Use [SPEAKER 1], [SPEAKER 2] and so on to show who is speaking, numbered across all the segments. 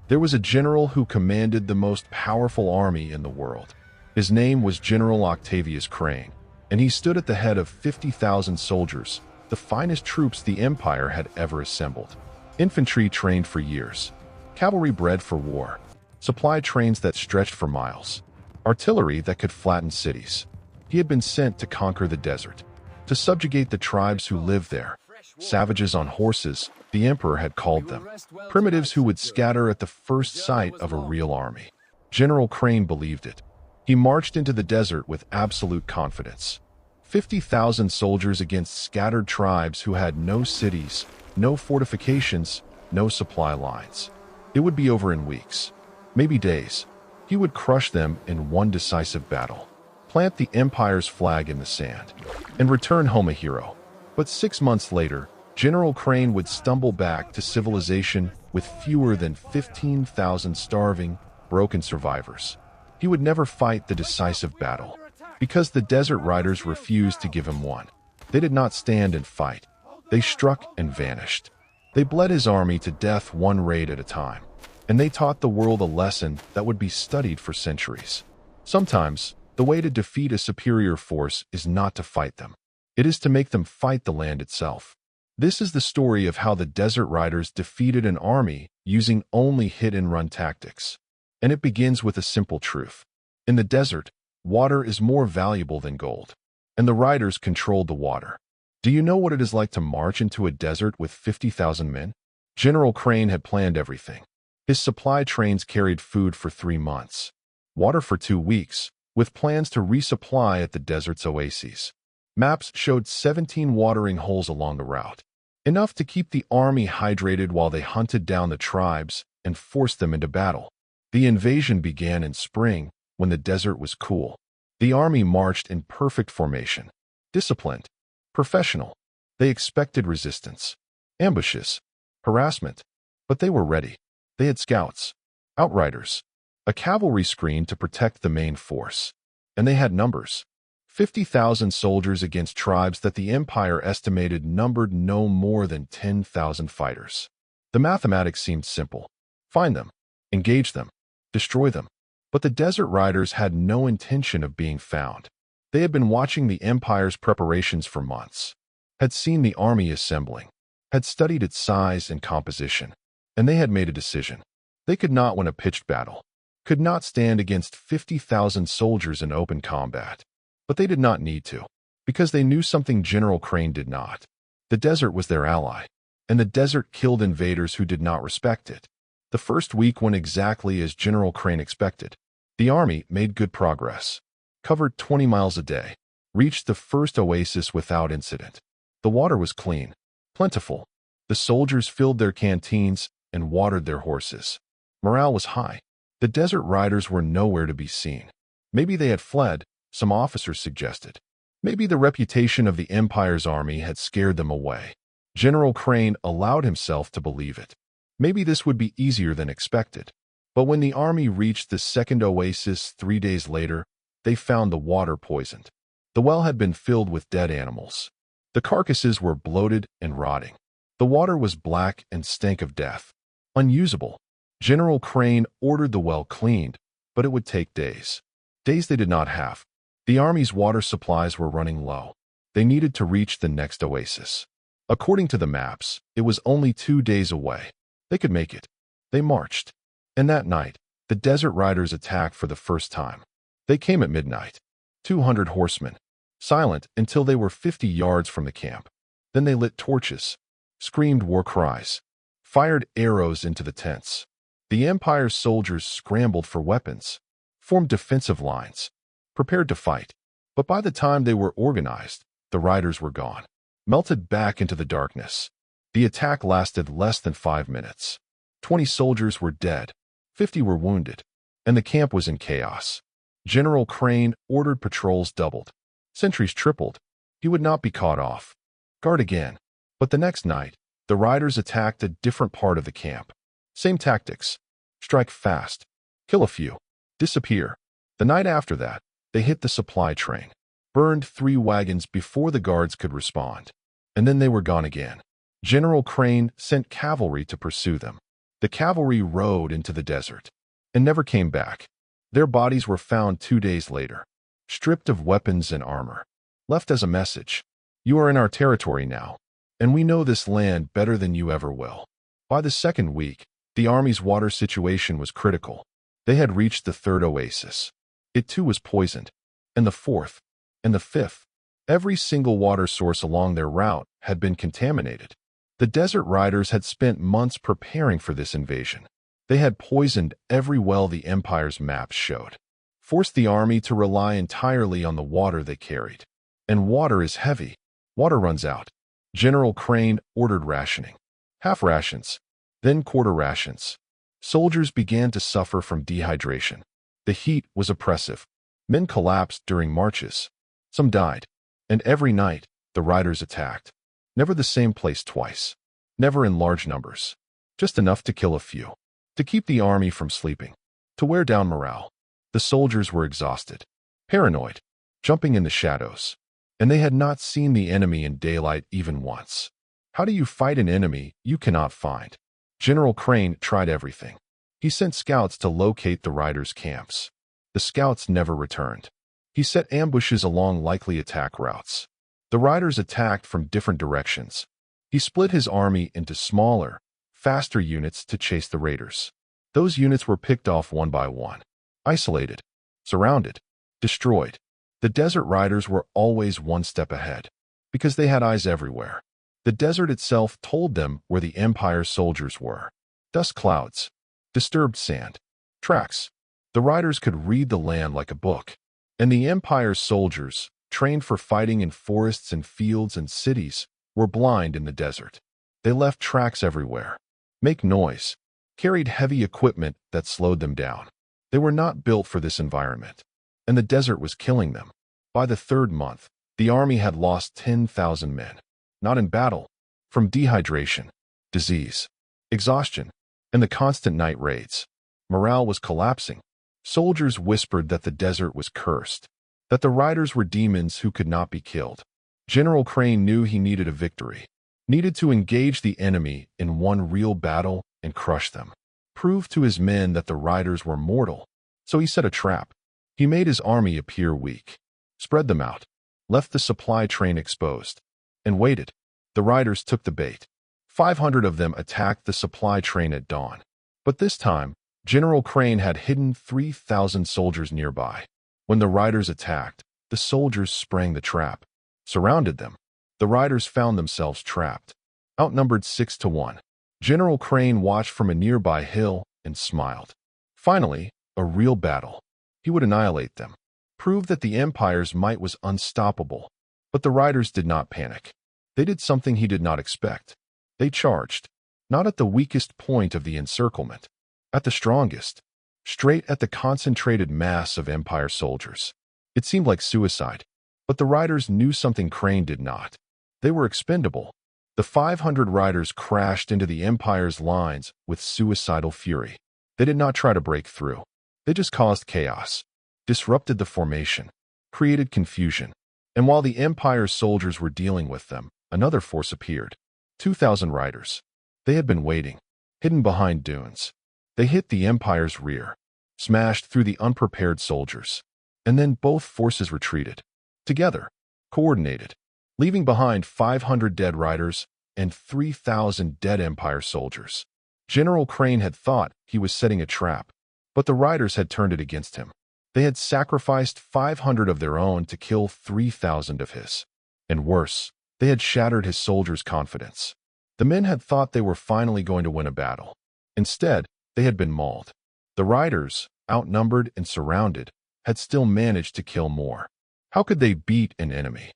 [SPEAKER 1] There was a general who commanded the most powerful army in the world. His name was General Octavius Crane, and he stood at the head of 50,000 soldiers, the finest troops the empire had ever assembled. Infantry trained for years, cavalry bred for war, supply trains that stretched for miles, artillery that could flatten cities. He had been sent to conquer the desert, to subjugate the tribes who lived there. Savages on horses, the emperor had called them. Primitives who would scatter at the first sight of a real army. General Crane believed it. He marched into the desert with absolute confidence. 50,000 soldiers against scattered tribes who had no cities, no fortifications, no supply lines. It would be over in weeks, maybe days. He would crush them in one decisive battle, plant the empire's flag in the sand, and return home a hero. But 6 months later, General Crane would stumble back to civilization with fewer than 15,000 starving, broken survivors. He would never fight the decisive battle, because the desert riders refused to give him one. They did not stand and fight. They struck and vanished. They bled his army to death one raid at a time, and they taught the world a lesson that would be studied for centuries. Sometimes, the way to defeat a superior force is not to fight them. It is to make them fight the land itself. This is the story of how the desert riders defeated an army using only hit-and-run tactics. And it begins with a simple truth. In the desert, water is more valuable than gold, and the riders controlled the water. Do you know what it is like to march into a desert with 50,000 men? General Crane had planned everything. His supply trains carried food for 3 months, water for 2 weeks, with plans to resupply at the desert's oases. Maps showed 17 watering holes along the route, enough to keep the army hydrated while they hunted down the tribes and forced them into battle. The invasion began in spring, when the desert was cool. The army marched in perfect formation, disciplined, professional. They expected resistance, ambushes, harassment, but they were ready. They had scouts, outriders, a cavalry screen to protect the main force, and they had numbers. 50,000 soldiers against tribes that the empire estimated numbered no more than 10,000 fighters. The mathematics seemed simple. Find them, engage them, destroy them. But the desert riders had no intention of being found. They had been watching the empire's preparations for months, had seen the army assembling, had studied its size and composition, and they had made a decision. They could not win a pitched battle, could not stand against 50,000 soldiers in open combat. But they did not need to, because they knew something General Crane did not. The desert was their ally, and the desert killed invaders who did not respect it. The first week went exactly as General Crane expected. The army made good progress, covered 20 miles a day, reached the first oasis without incident. The water was clean, plentiful. The soldiers filled their canteens and watered their horses. Morale was high. The desert riders were nowhere to be seen. Maybe they had fled, some officers suggested. Maybe the reputation of the empire's army had scared them away. General Crane allowed himself to believe it. Maybe this would be easier than expected. But when the army reached the second oasis 3 days later, they found the water poisoned. The well had been filled with dead animals. The carcasses were bloated and rotting. The water was black and stank of death. Unusable. General Crane ordered the well cleaned, but it would take days. Days they did not have. The army's water supplies were running low. They needed to reach the next oasis. According to the maps, it was only 2 days away. They could make it. They marched. And that night, the desert riders attacked for the first time. They came at midnight. 200 horsemen, silent until they were 50 yards from the camp. Then they lit torches, screamed war cries, fired arrows into the tents. The empire's soldiers scrambled for weapons, formed defensive lines, prepared to fight. But by the time they were organized, the riders were gone, melted back into the darkness. The attack lasted less than 5 minutes. 20 soldiers were dead, 50 were wounded, and the camp was in chaos. General Crane ordered patrols doubled, sentries tripled. He would not be caught off guard again. But the next night, the riders attacked a different part of the camp. Same tactics. Strike fast, kill a few, disappear. The night after that, they hit the supply train, burned 3 wagons before the guards could respond, and then they were gone again. General Crane sent cavalry to pursue them. The cavalry rode into the desert and never came back. Their bodies were found 2 days later, stripped of weapons and armor, left as a message. You are in our territory now, and we know this land better than you ever will. By the second week, the army's water situation was critical. They had reached the third oasis. It too was poisoned, and the fourth, and the fifth. Every single water source along their route had been contaminated. The desert riders had spent months preparing for this invasion. They had poisoned every well the Empire's maps showed, forced the army to rely entirely on the water they carried. And water is heavy. Water runs out. General Crane ordered rationing. Half rations, then quarter rations. Soldiers began to suffer from dehydration. The heat was oppressive. Men collapsed during marches. Some died. And every night, the riders attacked. Never the same place twice. Never in large numbers. Just enough to kill a few. To keep the army from sleeping. To wear down morale. The soldiers were exhausted. Paranoid. Jumping in the shadows. And they had not seen the enemy in daylight even once. How do you fight an enemy you cannot find? General Crane tried everything. He sent scouts to locate the riders' camps. The scouts never returned. He set ambushes along likely attack routes. The riders attacked from different directions. He split his army into smaller, faster units to chase the raiders. Those units were picked off one by one, isolated, surrounded, destroyed. The desert riders were always one step ahead, because they had eyes everywhere. The desert itself told them where the Empire's soldiers were. Dust clouds, disturbed sand, tracks. The riders could read the land like a book. And the Empire's soldiers, trained for fighting in forests and fields and cities, were blind in the desert. They left tracks everywhere, make noise, carried heavy equipment that slowed them down. They were not built for this environment, and the desert was killing them. By the third month, the army had lost 10,000 men, not in battle, from dehydration, disease, exhaustion, and the constant night raids. Morale was collapsing. Soldiers whispered that the desert was cursed, that the riders were demons who could not be killed. General Crane knew he needed a victory, needed to engage the enemy in one real battle and crush them, prove to his men that the riders were mortal. So he set a trap. He made his army appear weak, spread them out, left the supply train exposed, and waited. The riders took the bait. 500 of them attacked the supply train at dawn. But this time, General Crane had hidden 3,000 soldiers nearby. When the riders attacked, the soldiers sprang the trap, surrounded them. The riders found themselves trapped, outnumbered 6 to 1. General Crane watched from a nearby hill and smiled. Finally, a real battle. He would annihilate them, prove that the Empire's might was unstoppable. But the riders did not panic. They did something he did not expect. They charged, not at the weakest point of the encirclement, at the strongest, straight at the concentrated mass of Empire soldiers. It seemed like suicide, but the riders knew something Crane did not. They were expendable. The 500 riders crashed into the Empire's lines with suicidal fury. They did not try to break through. They just caused chaos, disrupted the formation, created confusion. And while the Empire's soldiers were dealing with them, another force appeared. 2,000 riders. They had been waiting, hidden behind dunes. They hit the Empire's rear, smashed through the unprepared soldiers. And then both forces retreated, together, coordinated, leaving behind 500 dead riders and 3,000 dead Empire soldiers. General Crane had thought he was setting a trap, but the riders had turned it against him. They had sacrificed 500 of their own to kill 3,000 of his. And worse, they had shattered his soldiers' confidence. The men had thought they were finally going to win a battle. Instead, they had been mauled. The riders, outnumbered and surrounded, had still managed to kill more. How could they beat an enemy?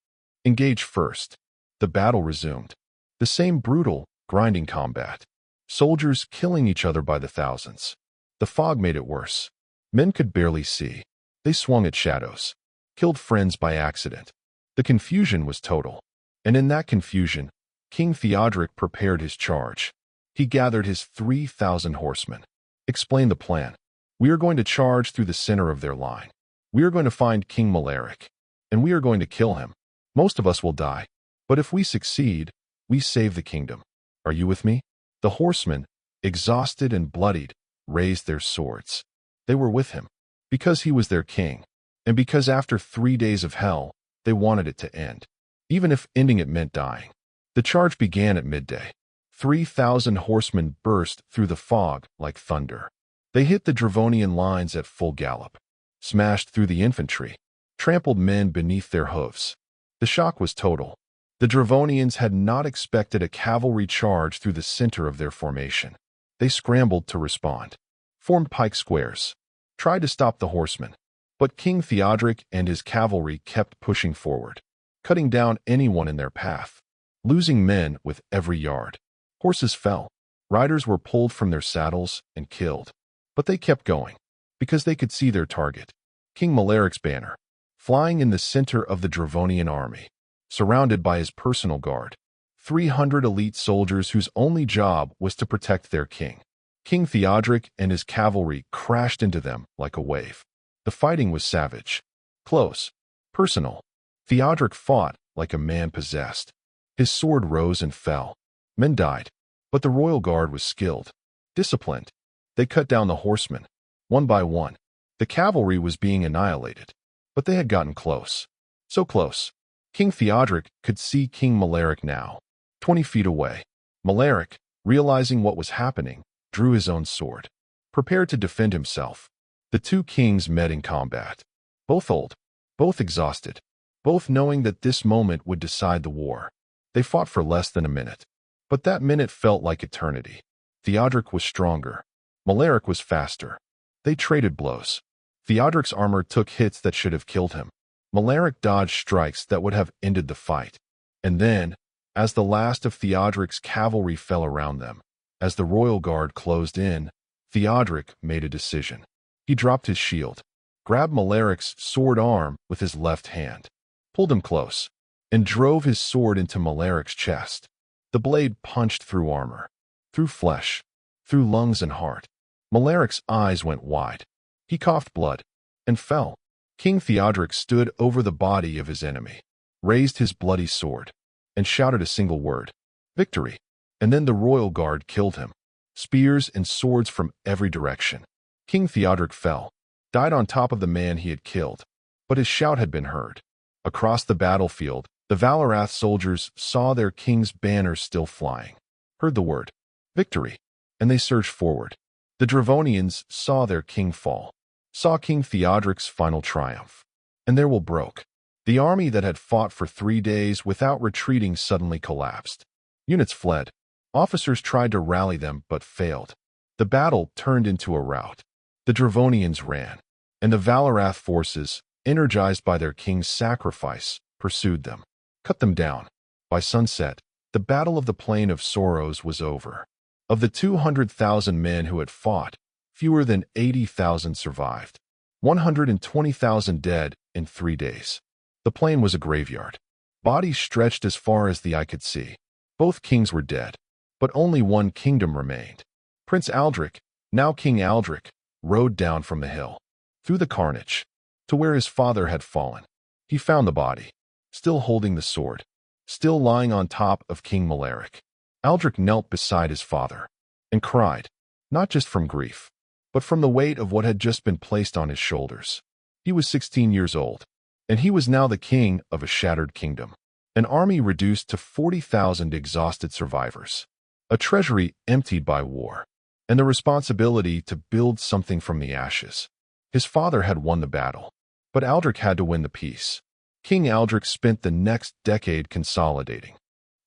[SPEAKER 1] Engage first. The battle resumed. The same brutal, grinding combat. Soldiers killing each other by the thousands. The fog made it worse. Men could barely see. They swung at shadows. Killed friends by accident. The confusion was total. And in that confusion, King Theodoric prepared his charge. He gathered his 3,000 horsemen. Explained the plan. We are going to charge through the center of their line. We are going to find King Maleric, and we are going to kill him. Most of us will die, but if we succeed, we save the kingdom. Are you with me? The horsemen, exhausted and bloodied, raised their swords. They were with him because he was their king, and because after 3 days of hell, they wanted it to end, even if ending it meant dying. The charge began at midday. 3,000 horsemen burst through the fog like thunder. They hit the Dravonian lines at full gallop, smashed through the infantry, trampled men beneath their hoofs. The shock was total. The Dravonians had not expected a cavalry charge through the center of their formation. They scrambled to respond, formed pike squares, tried to stop the horsemen. But King Theodoric and his cavalry kept pushing forward, cutting down anyone in their path, losing men with every yard. Horses fell. Riders were pulled from their saddles and killed. But they kept going, because they could see their target, King Malaric's banner, flying in the center of the Dravonian army, surrounded by his personal guard, 300 elite soldiers whose only job was to protect their king. King Theodoric and his cavalry crashed into them like a wave. The fighting was savage, close, personal. Theodoric fought like a man possessed. His sword rose and fell. Men died, but the royal guard was skilled, disciplined. They cut down the horsemen, one by one. The cavalry was being annihilated, but they had gotten close. So close. King Theodoric could see King Malaric now, 20 feet away. Malaric, realizing what was happening, drew his own sword, prepared to defend himself. The two kings met in combat, both old, both exhausted, both knowing that this moment would decide the war. They fought for less than a minute, but that minute felt like eternity. Theodoric was stronger. Malaric was faster. They traded blows. Theodoric's armor took hits that should have killed him. Malaric dodged strikes that would have ended the fight. And then, as the last of Theodoric's cavalry fell around them, as the royal guard closed in, Theodoric made a decision. He dropped his shield, grabbed Malaric's sword arm with his left hand, pulled him close, and drove his sword into Malaric's chest. The blade punched through armor, through flesh, through lungs and heart. Malaric's eyes went wide. He coughed blood and fell. King Theodoric stood over the body of his enemy, raised his bloody sword, and shouted a single word, "Victory!" And then the royal guard killed him. Spears and swords from every direction. King Theodoric fell, died on top of the man he had killed, but his shout had been heard. Across the battlefield, the Valorath soldiers saw their king's banner still flying, heard the word, "Victory!" and they surged forward. The Dravonians saw their king fall, saw King Theodoric's final triumph, and their will broke. The army that had fought for 3 days without retreating suddenly collapsed. Units fled. Officers tried to rally them but failed. The battle turned into a rout. The Dravonians ran, and the Valorath forces, energized by their king's sacrifice, pursued them, cut them down. By sunset, the Battle of the Plain of Sorrows was over. Of the 200,000 men who had fought, fewer than 80,000 survived. 120,000 dead in 3 days. The plain was a graveyard. Bodies stretched as far as the eye could see. Both kings were dead, but only one kingdom remained. Prince Aldric, now King Aldric, rode down from the hill, through the carnage, to where his father had fallen. He found the body, still holding the sword, still lying on top of King Malaric. Aldric knelt beside his father and cried, not just from grief, but from the weight of what had just been placed on his shoulders. He was 16 years old, and he was now the king of a shattered kingdom, an army reduced to 40,000 exhausted survivors, a treasury emptied by war, and the responsibility to build something from the ashes. His father had won the battle, but Aldric had to win the peace. King Aldric spent the next decade consolidating,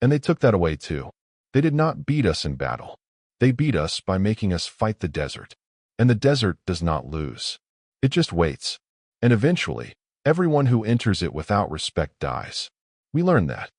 [SPEAKER 1] and they took that away too. They did not beat us in battle. They beat us by making us fight the desert, and the desert does not lose. It just waits, and eventually, everyone who enters it without respect dies. We learned that.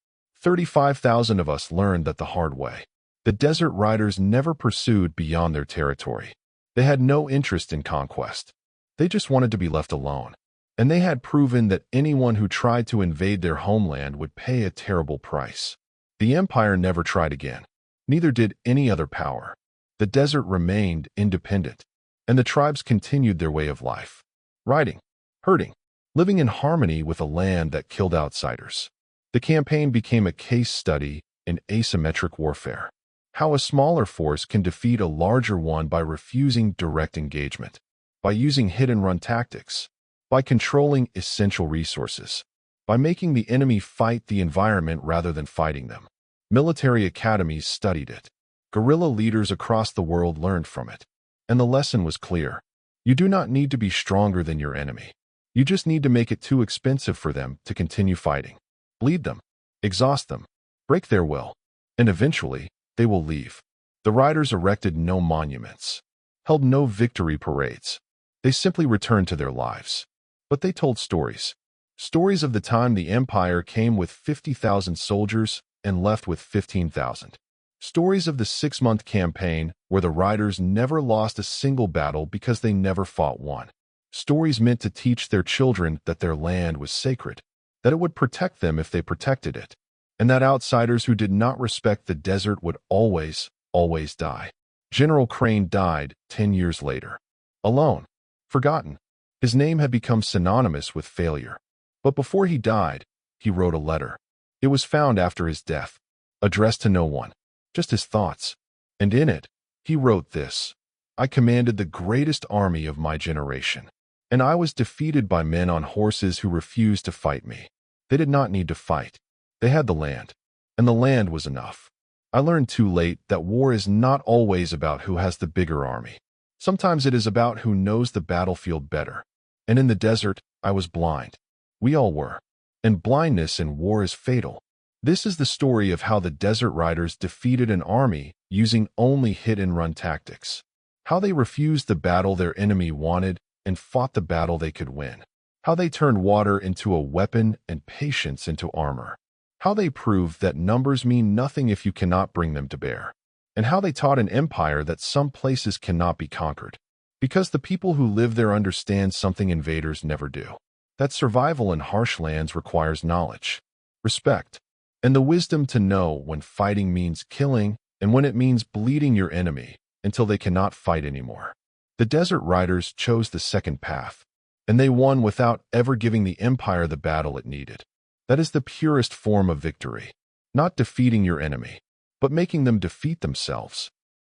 [SPEAKER 1] 35,000 of us learned that the hard way. The desert riders never pursued beyond their territory. They had no interest in conquest. They just wanted to be left alone. And they had proven that anyone who tried to invade their homeland would pay a terrible price. The empire never tried again. Neither did any other power. The desert remained independent, and the tribes continued their way of life. Riding, herding, living in harmony with a land that killed outsiders. The campaign became a case study in asymmetric warfare. How a smaller force can defeat a larger one by refusing direct engagement, by using hit-and-run tactics, by controlling essential resources, by making the enemy fight the environment rather than fighting them. Military academies studied it. Guerrilla leaders across the world learned from it. And the lesson was clear. You do not need to be stronger than your enemy. You just need to make it too expensive for them to continue fighting. Bleed them, exhaust them, break their will, and eventually, they will leave. The riders erected no monuments, held no victory parades. They simply returned to their lives. But they told stories. Stories of the time the empire came with 50,000 soldiers and left with 15,000. Stories of the 6-month campaign where the riders never lost a single battle because they never fought one. Stories meant to teach their children that their land was sacred, that it would protect them if they protected it, and that outsiders who did not respect the desert would always, always die. General Crane died 10 years later. Alone. Forgotten. His name had become synonymous with failure. But before he died, he wrote a letter. It was found after his death, addressed to no one, just his thoughts. And in it, he wrote this: I commanded the greatest army of my generation, and I was defeated by men on horses who refused to fight me. They did not need to fight. They had the land, and the land was enough. I learned too late that war is not always about who has the bigger army. Sometimes it is about who knows the battlefield better. And in the desert, I was blind. We all were. And blindness in war is fatal. This is the story of how the desert riders defeated an army using only hit-and-run tactics. How they refused the battle their enemy wanted and fought the battle they could win. How they turned water into a weapon and patience into armor. How they proved that numbers mean nothing if you cannot bring them to bear. And how they taught an empire that some places cannot be conquered, because the people who live there understand something invaders never do. That survival in harsh lands requires knowledge, respect, and the wisdom to know when fighting means killing and when it means bleeding your enemy until they cannot fight anymore. The desert riders chose the second path, and they won without ever giving the empire the battle it needed. That is the purest form of victory, not defeating your enemy, but making them defeat themselves.